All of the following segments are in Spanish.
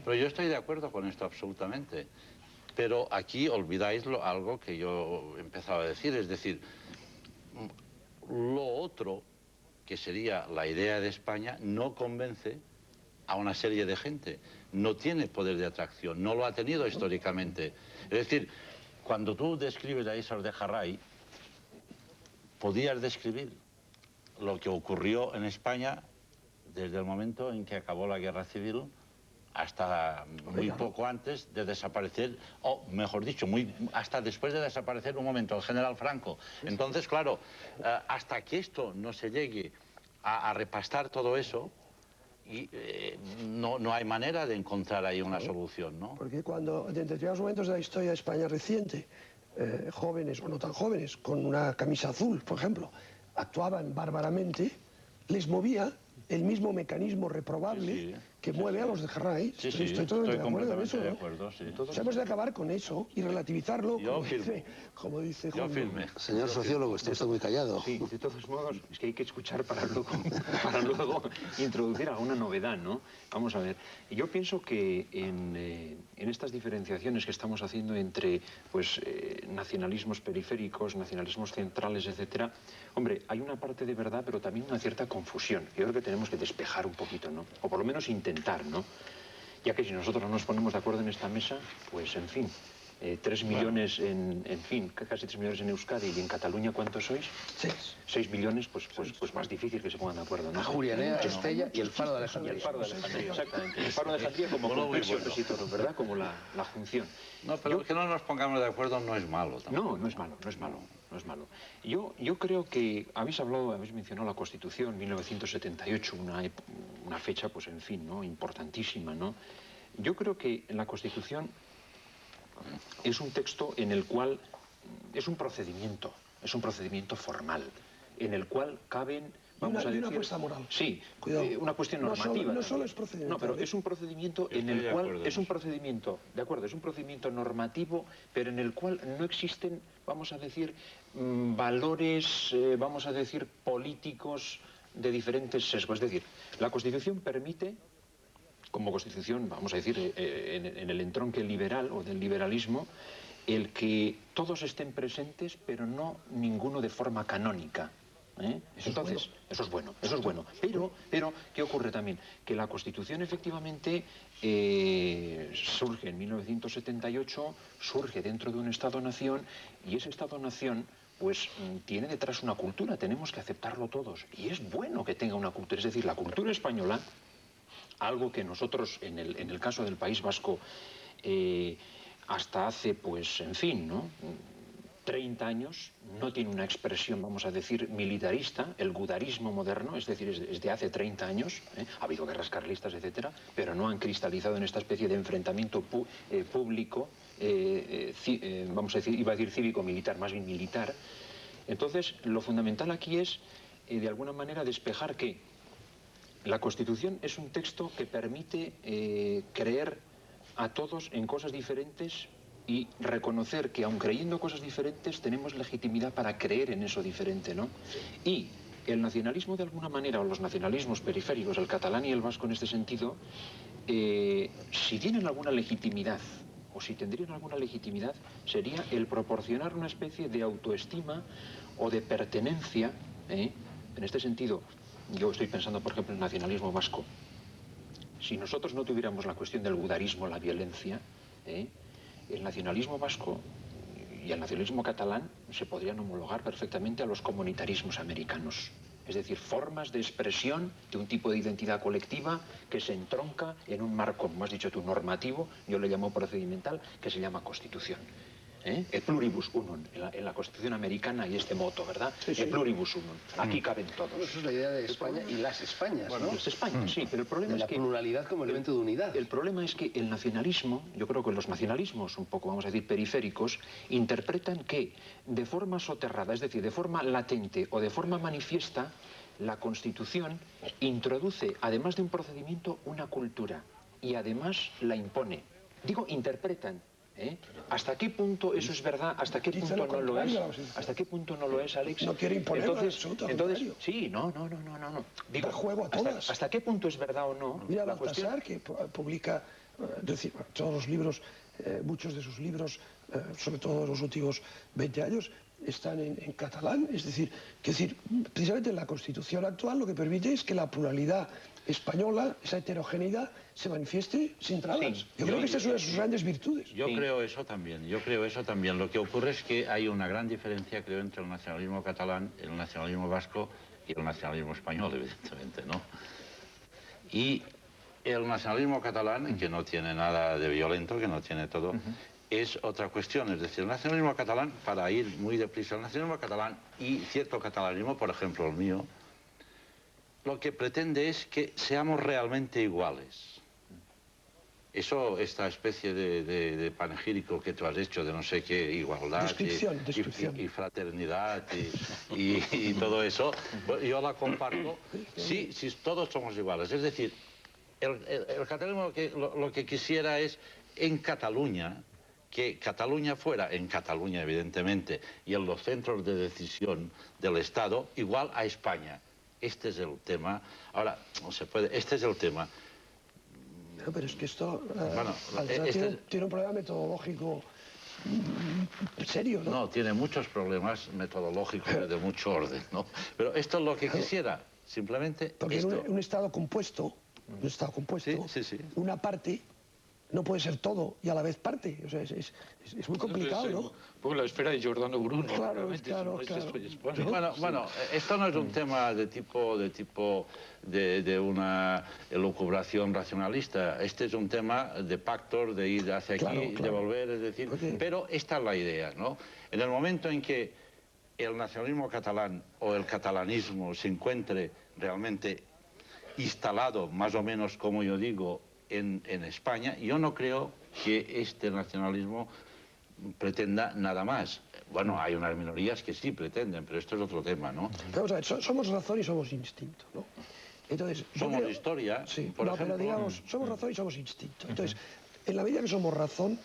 Pero yo estoy de acuerdo con esto absolutamente. Pero aquí olvidáis algo que yo empezaba a decir, es decir, lo otro, que sería la idea de España, no convence a una serie de gente. No tiene poder de atracción, no lo ha tenido históricamente. Es decir, cuando tú describes a Isar de Jarray, podías describir lo que ocurrió en España desde el momento en que acabó la guerra civil hasta muy poco antes de desaparecer, o mejor dicho, hasta después de desaparecer un momento el general Franco. Entonces, claro, hasta que esto no se llegue a repastar todo eso, no hay manera de encontrar ahí una solución, ¿no? Porque cuando, en determinados momentos de la historia de España reciente, jóvenes o no tan jóvenes, con una camisa azul, por ejemplo, actuaban bárbaramente, les movía el mismo mecanismo reprobable que mueve a los de Jarray. Estoy totalmente de acuerdo en eso, ¿no? O sea, hemos de acabar con eso y relativizarlo, como dice Juan. Señor sociólogo, está muy callado. Sí, de todos modos, es que hay que escuchar para luego introducir alguna novedad, ¿no? Vamos a ver, yo pienso que en estas diferenciaciones que estamos haciendo entre, pues, nacionalismos periféricos, nacionalismos centrales, etcétera, hombre, hay una parte de verdad, pero también una cierta confusión. Yo creo que tenemos que despejar un poquito, ¿no? O por lo menos intentar, ¿no? Ya que si nosotros no nos ponemos de acuerdo en esta mesa, pues, en fin, 3 millones en fin, casi 3 millones en Euskadi, y en Cataluña, ¿cuántos sois? 6 millones, pues más difícil que se pongan de acuerdo, ¿no? Julianea, Estella y el Faro de Alejandría. Y el Faro de Alejandría, exactamente. El Faro de Alejandría como compenso opositor, ¿verdad? Como la función. No, pero que no nos pongamos de acuerdo no es malo tampoco. No, no es malo, no es malo. No es malo. Yo creo que habéis mencionado la Constitución, 1978, una fecha, pues en fin, ¿no? Importantísima, ¿no? Yo creo que la Constitución es un texto en el cual es un procedimiento formal, en el cual caben, vamos a decir... una apuesta moral. Sí, una cuestión normativa. No solo es procedimiento. No, pero es un procedimiento en el cual... Es un procedimiento, de acuerdo, es un procedimiento normativo, pero en el cual no existen, vamos a decir, valores, vamos a decir, políticos de diferentes sesgos. Es decir, la Constitución permite, como Constitución, vamos a decir, en el entronque liberal o del liberalismo, el que todos estén presentes, pero no ninguno de forma canónica. Entonces, eso es bueno. Pero, ¿qué ocurre también? Que la Constitución efectivamente surge en 1978, surge dentro de un Estado-nación, y ese Estado-nación pues tiene detrás una cultura, tenemos que aceptarlo todos, y es bueno que tenga una cultura, es decir, la cultura española, algo que nosotros, en el caso del País Vasco, hasta hace, pues, en fin, ¿no?, 30 años, no tiene una expresión, vamos a decir, militarista, el gudarismo moderno, es decir, es de hace 30 años, ha habido guerras carlistas, etcétera, pero no han cristalizado en esta especie de enfrentamiento público, vamos a decir, iba a decir cívico-militar, más bien militar. Entonces, lo fundamental aquí es, de alguna manera, despejar que la Constitución es un texto que permite creer a todos en cosas diferentes y reconocer que, aun creyendo cosas diferentes, tenemos legitimidad para creer en eso diferente, ¿no? Y el nacionalismo, de alguna manera, o los nacionalismos periféricos, el catalán y el vasco en este sentido, si tienen alguna legitimidad, o si tendrían alguna legitimidad, sería el proporcionar una especie de autoestima o de pertenencia, en este sentido. Yo estoy pensando, por ejemplo, en el nacionalismo vasco. Si nosotros no tuviéramos la cuestión del gudarismo, la violencia, el nacionalismo vasco y el nacionalismo catalán se podrían homologar perfectamente a los comunitarismos americanos. Es decir, formas de expresión de un tipo de identidad colectiva que se entronca en un marco, como has dicho tú, normativo, yo le llamo procedimental, que se llama Constitución. El pluribus unum, en la Constitución americana hay este moto, ¿verdad? Sí. El pluribus unum, aquí caben todos. Eso es la idea de España y las Españas, bueno, ¿no? Las Españas, sí, pero el problema es que... la pluralidad como elemento de unidad. El problema es que el nacionalismo, yo creo que los nacionalismos un poco, vamos a decir, periféricos, interpretan que de forma soterrada, es decir, de forma latente o de forma manifiesta, la Constitución introduce, además de un procedimiento, una cultura y además la impone. Digo, interpretan. ¿Hasta qué punto eso es verdad? ¿Hasta qué punto no lo es? ¿Hasta qué punto no lo es, Alex? No quiere imponerlo, entonces, sí, no. Digo, juego a todas. ¿Hasta qué punto es verdad o no? Mira, Baltasar, que publica es decir, todos los libros, muchos de sus libros, sobre todo en los últimos 20 años, están en catalán. Es decir, precisamente la Constitución actual lo que permite es que la pluralidad española, esa heterogeneidad, se manifieste sin trabas. Sí, yo creo que esa es una de sus grandes virtudes. Yo creo eso también. Lo que ocurre es que hay una gran diferencia, creo, entre el nacionalismo catalán, el nacionalismo vasco y el nacionalismo español, evidentemente, ¿no? Y el nacionalismo catalán, que no tiene nada de violento, que no tiene todo, es otra cuestión. Es decir, el nacionalismo catalán, para ir muy deprisa, el nacionalismo catalán y cierto catalanismo, por ejemplo el mío, lo que pretende es que seamos realmente iguales. Eso, esta especie de panegírico que tú has hecho, de no sé qué, igualdad y fraternidad y todo eso, pues yo la comparto. Sí, todos somos iguales. Es decir, el catalanismo lo que quisiera es, en Cataluña, que Cataluña fuera, en Cataluña evidentemente, y en los centros de decisión del Estado, igual a España. Este es el tema. Ahora, no se puede, este es el tema. No, pero es que esto Bueno, tiene un problema metodológico serio, ¿no? No, tiene muchos problemas metodológicos de mucho orden, ¿no? Pero esto es lo que quisiera, simplemente porque esto. en un estado compuesto, una parte no puede ser todo y a la vez parte. O sea, es muy complicado, ¿no? Un poco la esfera de Giordano Bruno. Claro. Bueno, esto no es un tema de una elucubración racionalista. Este es un tema de pactos, de ir hacia aquí, de volver, es decir... Pero esta es la idea, ¿no? En el momento en que el nacionalismo catalán o el catalanismo se encuentre realmente instalado, más o menos como yo digo, en España, yo no creo que este nacionalismo pretenda nada más. Bueno, hay unas minorías que sí pretenden, pero esto es otro tema, ¿no? Vamos a ver, somos razón y somos instinto, ¿no? Entonces, somos historia, sí, por ejemplo. Pero digamos, somos razón y somos instinto. Entonces, en la medida que somos razón,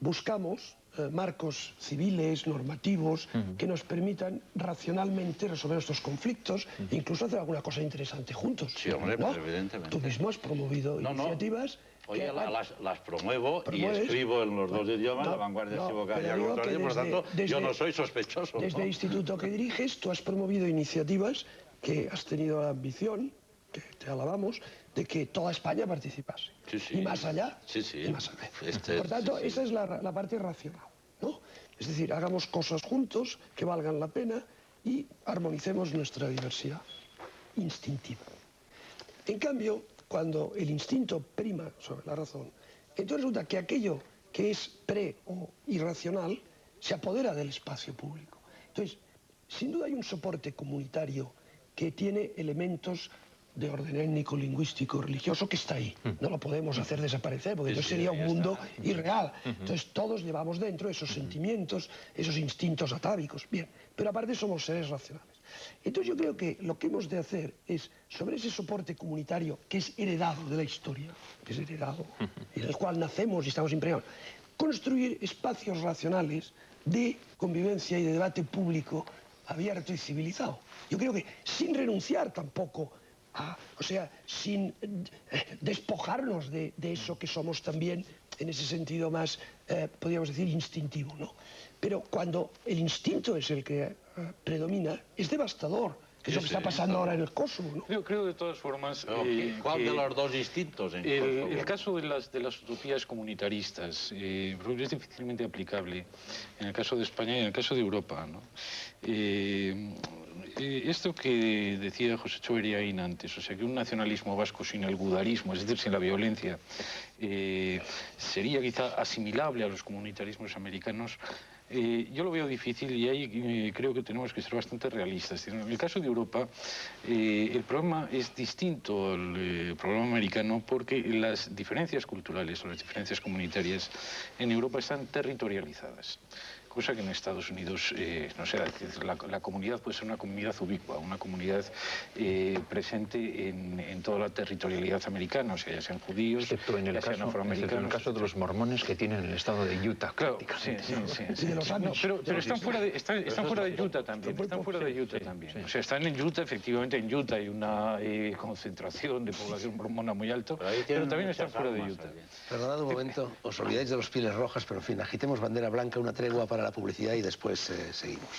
buscamos marcos civiles, normativos, que nos permitan racionalmente resolver estos conflictos e incluso hacer alguna cosa interesante juntos. Sí, hombre, ¿no? pues evidentemente. Tú mismo has promovido iniciativas... Oye, las promuevo y escribo en los dos idiomas, La Vanguardia Equivocada y La Contraria, por lo tanto, yo no soy sospechoso. Desde el instituto que diriges, tú has promovido iniciativas que has tenido la ambición, que te alabamos, de que toda España participase. Sí. Y más allá. Y más allá. Por tanto, esa es la parte racional, ¿no? Es decir, hagamos cosas juntos que valgan la pena y armonicemos nuestra diversidad instintiva. En cambio, cuando el instinto prima sobre la razón, entonces resulta que aquello que es o irracional se apodera del espacio público. Entonces, sin duda hay un soporte comunitario que tiene elementos de orden étnico, lingüístico, religioso, que está ahí. No lo podemos hacer desaparecer, porque entonces sería un mundo irreal. Entonces todos llevamos dentro esos sentimientos, esos instintos atávicos. Bien, pero aparte somos seres racionales. Entonces yo creo que lo que hemos de hacer es, sobre ese soporte comunitario que es heredado de la historia, que es heredado, y en el cual nacemos y estamos impregnados, construir espacios racionales de convivencia y de debate público abierto y civilizado. Yo creo que sin renunciar tampoco sin despojarnos de eso que somos también, en ese sentido más, podríamos decir, instintivo, ¿no? Pero cuando el instinto es el que predomina, es devastador, que es lo que está pasando ahora en el Kosovo, ¿no? Yo creo de todas formas... ¿Cuál de los dos instintos? El caso de las utopías comunitaristas es difícilmente aplicable en el caso de España y en el caso de Europa, ¿no? Esto que decía José Choeriain antes, o sea, que un nacionalismo vasco sin el gudarismo, es decir, sin la violencia, sería quizá asimilable a los comunitarismos americanos. Yo lo veo difícil y ahí creo que tenemos que ser bastante realistas. En el caso de Europa, el problema es distinto al problema americano porque las diferencias culturales o las diferencias comunitarias en Europa están territorializadas. cosa que en Estados Unidos no se da. La comunidad puede ser una comunidad ubicua, una comunidad presente en toda la territorialidad americana, o sea, ya sean judíos, excepto en el ya sean caso, afroamericanos. en el caso de los mormones que tienen el estado de Utah. Claro, sí. No, pero están fuera de Utah también. Están fuera de Utah también. O sea, están en Utah, efectivamente en Utah hay una concentración de población mormona muy alto, pero también están fuera de Utah. Perdonad un momento, os olvidáis de los pieles rojas, pero en fin, agitemos bandera blanca, una tregua para la publicidad y después seguimos.